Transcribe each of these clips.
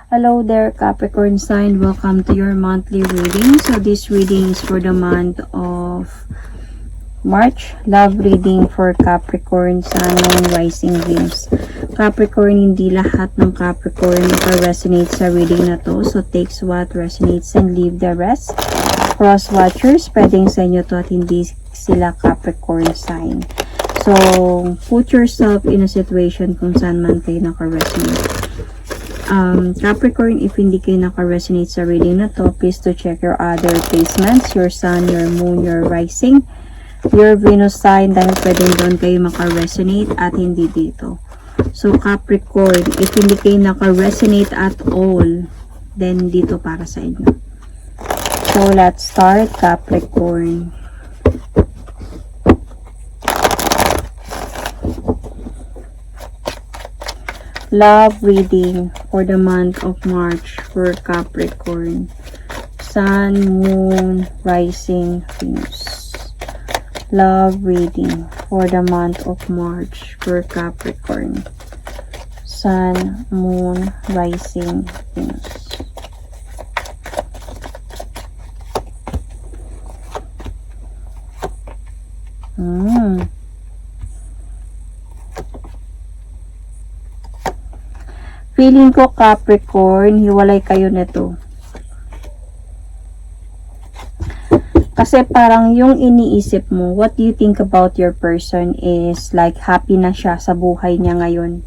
Hello there, Capricorn sign. Welcome to your monthly reading. So this reading is for the month of March. Love reading for Capricorn, Sun, Moon, Rising, Venus. Capricorn, hindi lahat ng Capricorn resonate sa reading na to. So takes what resonates and leave the rest. Cross watchers, pwedeng sa inyo to at hindi sila Capricorn sign. So put yourself in a situation kung saan man kayo naka-resonate. Capricorn, if hindi kayo naka-resonate sa reading na to, please to check your other placements, your Sun, your Moon, your Rising, your Venus sign, dahil pwedeng doon kayo maka-resonate at hindi dito. So Capricorn, if hindi kayo naka-resonate at all, then dito para sa inyo. So let's start, Capricorn. Love reading for the month of March for Capricorn. Sun, Moon, Rising, Venus. Love reading for the month of March for Capricorn. Sun, Moon, Rising, Venus. Feeling ko, Capricorn, hiwalay kayo nito. Kasi parang yung iniisip mo, what do you think about your person is like happy na siya sa buhay niya ngayon.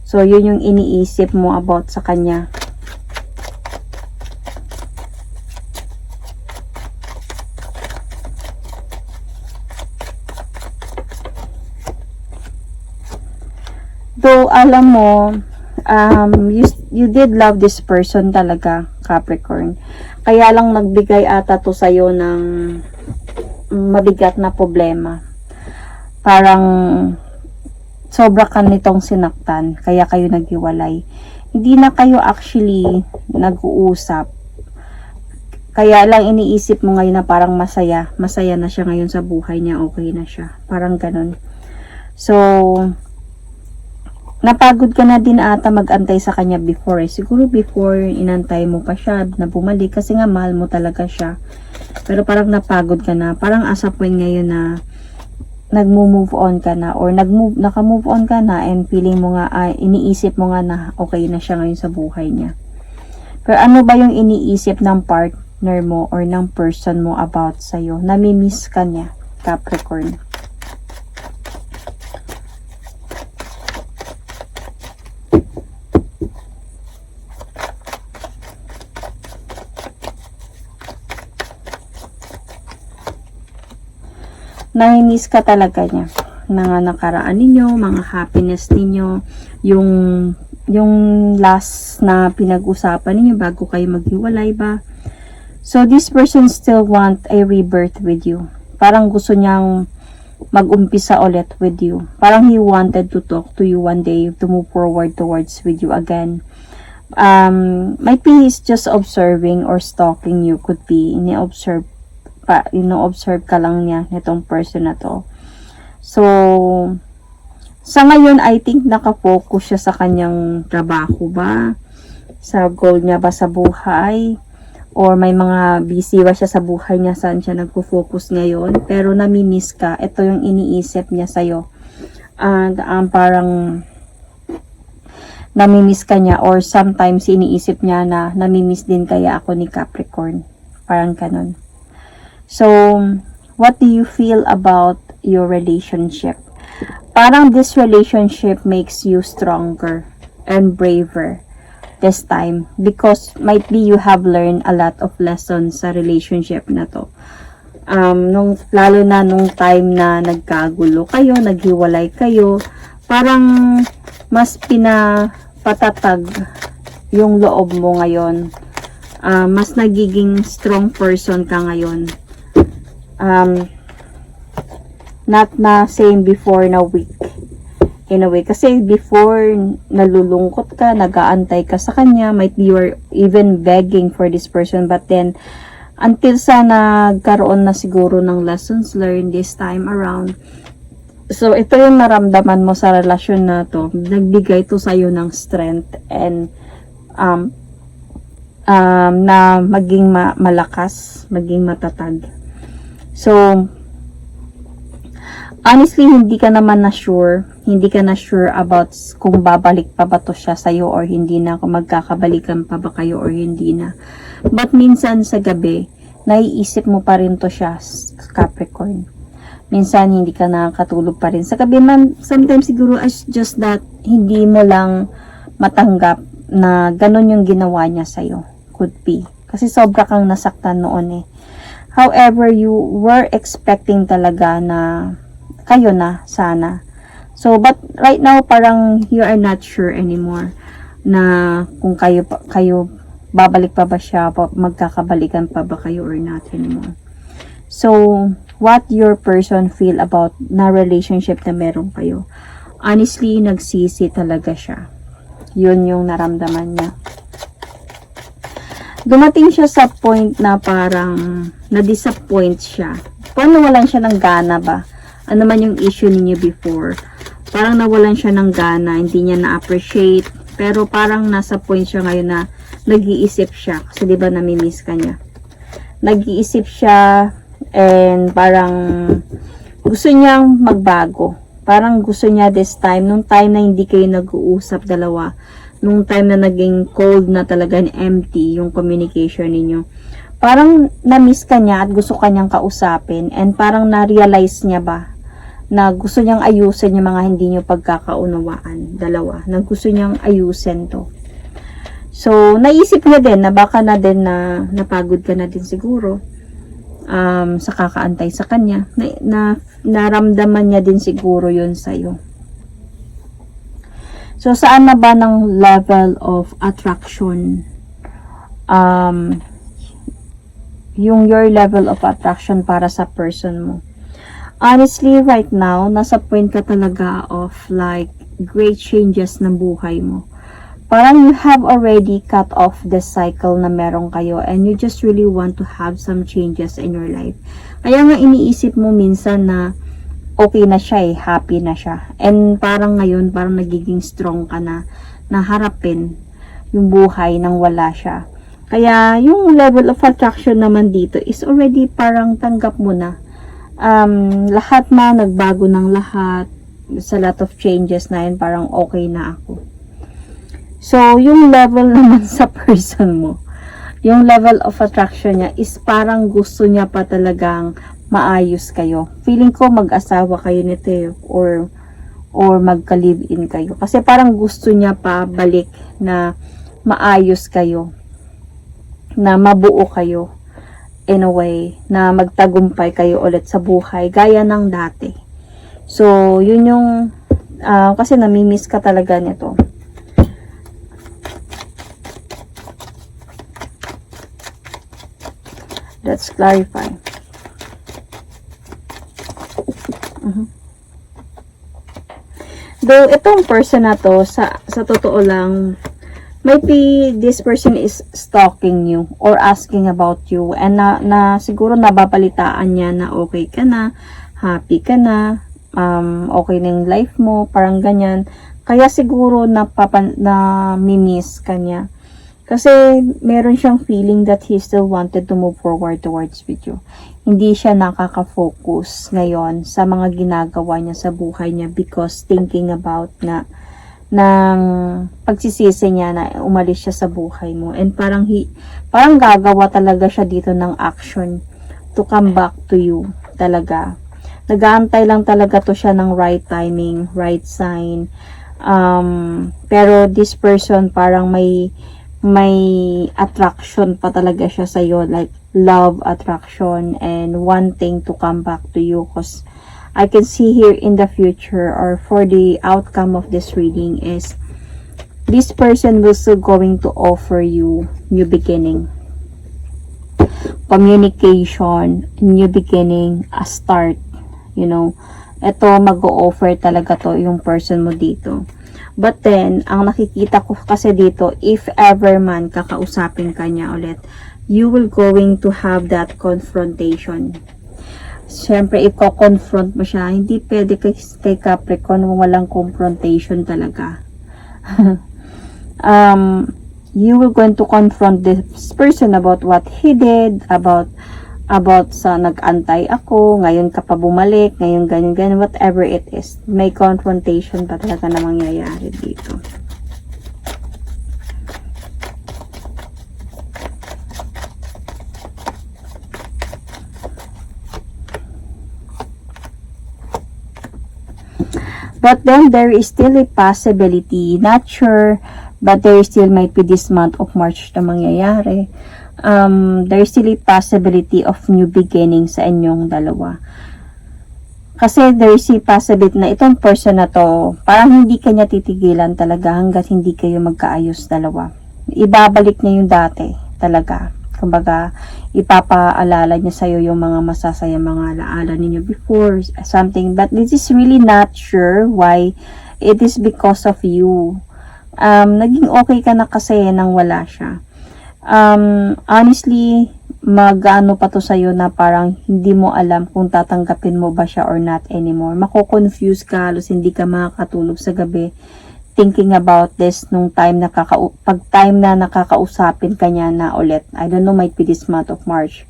So, yun yung iniisip mo about sa kanya. Though, alam mo, you did love this person talaga, Capricorn. Kaya lang nagbigay ata to sa'yo ng mabigat na problema. Parang sobra ka nitong sinaktan, kaya kayo naghiwalay. Hindi na kayo actually nag-uusap. Kaya lang iniisip mo ngayon na parang masaya na siya ngayon sa buhay niya, okay na siya. Parang ganun. So, napagod ka na din ata mag-antay sa kanya before eh. Siguro before inantay mo pa siya na bumalik kasi nga mahal mo talaga siya. Pero parang napagod ka na. Parang as a point ngayon na nag-move on ka na or naka-move on ka na and feeling mo nga, iniisip mo nga na okay na siya ngayon sa buhay niya. Pero ano ba yung iniisip ng partner mo or ng person mo about sa'yo? Namimiss ka niya, Capricorn. Nangimiss ka talaga niya. Mga nakaraan ninyo, mga happiness ninyo, yung last na pinag-usapan ninyo bago kayo maghiwalay ba. So, this person still want a rebirth with you. Parang gusto niyang mag-umpisa ulit with you. Parang he wanted to talk to you one day to move forward towards with you again. Might be he's just observing or stalking you. Could be ini-observe ka lang niya nitong person na to. So, sa ngayon, I think nakafocus siya sa kanyang trabaho ba? Sa goal niya ba sa buhay? Or may mga busy ba siya sa buhay niya saan siya nagpo-focus ngayon? Pero namimiss ka. Ito yung iniisip niya sa'yo. And parang namimiss ka niya or sometimes iniisip niya na namimiss din kaya ako ni Capricorn. Parang ganun. So, what do you feel about your relationship? Parang this relationship makes you stronger and braver this time because might be you have learned a lot of lessons sa relationship na to. Lalo na nung time na nagkagulo kayo, naghiwalay kayo, parang mas pinapatatag yung loob mo ngayon. Mas nagiging strong person ka ngayon. Not na same before na weak in a way, kasi before nalulungkot ka, nag-aantay ka sa kanya, might be you are even begging for this person, but then until sa nagkaroon na siguro ng lessons learned this time around, So, ito yung naramdaman mo sa relasyon na to. Nagbigay to sa'yo ng strength and um, na maging malakas, maging matatag. So, honestly, hindi ka naman na sure, hindi ka na sure about kung babalik pa ba to siya sa'yo or hindi na, kung magkakabalikan pa ba kayo or hindi na. But minsan sa gabi, naiisip mo pa rin to siya, Capricorn. Minsan hindi ka nakakatulog pa rin sa gabi man. Sometimes siguro as just that hindi mo lang matanggap na ganun yung ginawa niya sa'yo. Could be. Kasi sobra kang nasaktan noon eh. However, you were expecting talaga na kayo na sana. So, but right now, parang you are not sure anymore na kung kayo babalik pa ba siya, magkakabalikan pa ba kayo or not anymore. So, what your person feel about na relationship na meron kayo? Honestly, nagsisi talaga siya. Yun yung naramdaman niya. Dumating siya sa point na parang na-disappoint siya. Parang nawalan siya ng gana ba? Ano man yung issue ninyo before. Parang nawalan siya ng gana, hindi niya na-appreciate. Pero parang nasa point siya ngayon na nag-iisip siya. Kasi diba namimiss ka niya. Nag-iisip siya and parang gusto niyang magbago. Parang gusto niya this time, nung time na hindi kayo nag-uusap dalawa, nung time na naging cold na talaga and empty yung communication ninyo. Parang na-miss ka niya at gusto ka niyang kausapin and parang na-realize niya ba na gusto niyang ayusin yung mga hindi niyo pagkakaunawaan, dalawa, na gusto niyang ayusin to. So, naisip niya din na baka na din na napagod ka na din siguro sa kakaantay sa kanya. Naramdaman niya din siguro yun sa'yo. So, saan na ba ng level of attraction? Yung your level of attraction para sa person mo. Honestly, right now, nasa point ka talaga of like great changes ng buhay mo. Parang you have already cut off the cycle na meron kayo and you just really want to have some changes in your life. Kaya nga iniisip mo minsan na okay na siya eh, happy na siya. And parang ngayon, parang nagiging strong ka na harapin yung buhay nang wala siya. Kaya yung level of attraction naman dito is already parang tanggap mo na. Lahat na, nagbago ng lahat. Sa lot of changes na yun, parang okay na ako. So, yung level naman sa person mo, yung level of attraction niya is parang gusto niya pa talagang maayos kayo. Feeling ko mag-asawa kayo nito eh, or magka-live-in kayo. Kasi parang gusto niya pa balik na maayos kayo, na mabuo kayo in a way, na magtagumpay kayo ulit sa buhay gaya ng dati. So, yun yung kasi namimiss ka talaga nito. Let's clarify. Though itong person na to, sa totoo lang, might be this person is stalking you or asking about you and na siguro nababalitaan niya na okay ka na, happy ka na, okay na yung life mo, parang ganyan. Kaya siguro na-miss ka niya. Kasi meron siyang feeling that he still wanted to move forward towards with you. Hindi siya nakaka-focus ngayon sa mga ginagawa niya sa buhay niya because thinking about ng pagsisisi niya na umalis siya sa buhay mo. And parang gagawa talaga siya dito ng action to come back to you talaga. Nag-aantay lang talaga to siya ng right timing, right sign. Pero this person parang may attraction pa talaga siya sa'yo, like love attraction and wanting to come back to you because I can see here in the future or for the outcome of this reading is this person will still going to offer you new beginning, communication, new beginning, a start, you know. Ito mag-o-offer talaga to yung person mo dito. But then, ang nakikita ko kasi dito, if ever man kakausapin ka niya ulit, you will going to have that confrontation. Siyempre, i-confront mo siya. Hindi pwede kay Capricorn kung walang confrontation talaga. you will going to confront this person about what he did, about sa nag-antay ako, ngayon ka pa bumalik, ngayon ganyan, whatever it is. May confrontation pa talaga na mangyayari dito. But then, there is still a possibility, not sure, but there still might be this month of March na mangyayari. There is still a possibility of new beginning sa inyong dalawa. Kasi there is a possibility na itong person na to, parang hindi kanya titigilan talaga hanggat hindi kayo magkaayos dalawa. Ibabalik niya yung dati talaga. Kumbaga, ipapaalala niya sa'yo yung mga masasaya mga alaala ninyo before, something. But this is really not sure why. It is because of you. Naging okay ka na kasi nang wala siya. Honestly, mag-ano pa to sa'yo na parang hindi mo alam kung tatanggapin mo ba siya or not anymore. Mako-confuse ka, halos hindi ka makakatulog sa gabi thinking about this nung time na nakakausapin ka niya na ulit. I don't know, might be this month of March.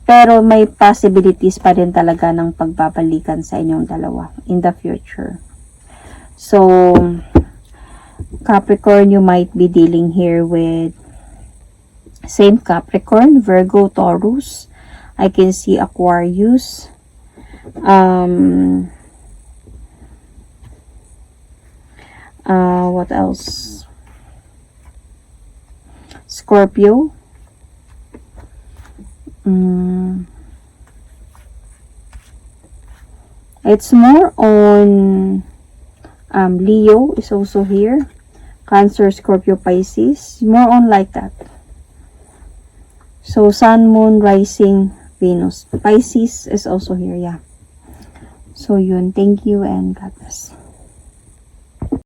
Pero may possibilities pa rin talaga ng pagbabalikan sa inyong dalawa in the future. So, Capricorn, you might be dealing here with same Capricorn, Virgo, Taurus. I can see Aquarius. What else? Scorpio. It's more on Leo is also here. Cancer, Scorpio, Pisces. More on like that. So, Sun, Moon, Rising, Venus. Pisces is also here, yeah. So, yun. Thank you and God bless.